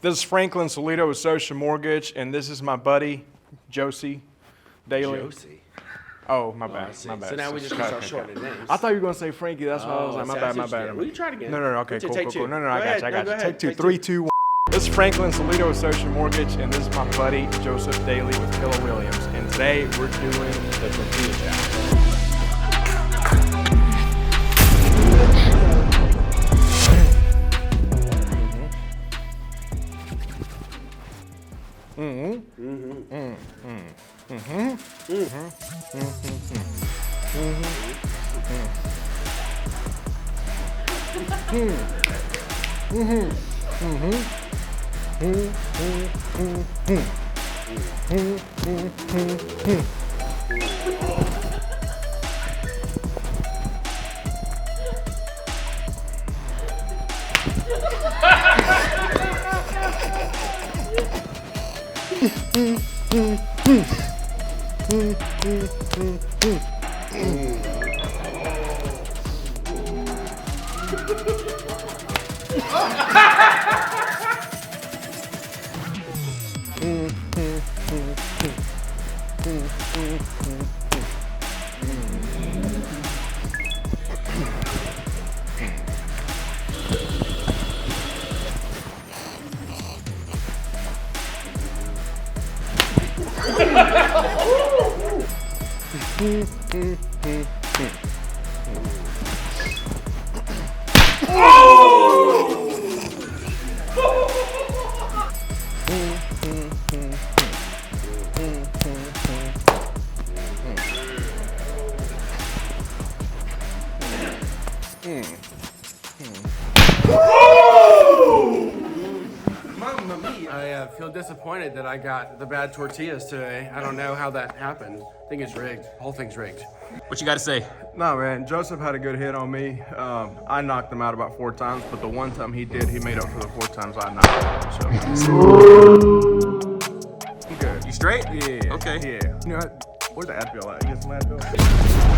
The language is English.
This is Franklin Solito with Social Mortgage, and this is my buddy, Daley. Josie. Oh, my bad. My bad. So now we just gonna start shortening names. I thought you were gonna say Frankie. That's why I was like, my bad. Will you try it again? No. Okay, cool. No, I got you. Go ahead. Take two. 3, 2, 1. This is Franklin Solito with Social Mortgage, and this is my buddy, Joseph Daley with Keller Williams. And today we're doing the tortilla challenge. I feel disappointed that I got the bad tortillas today. I don't know how that happened. I think it's rigged. The whole thing's rigged. What you got to say? No, man, Joseph had a good hit on me. I knocked him out about 4 times, but the one time he did, he made up for the 4 times I knocked him. So, I'm good. You straight? Yeah. Okay. Yeah. You know what? Where's the Advil at? You get some Advil?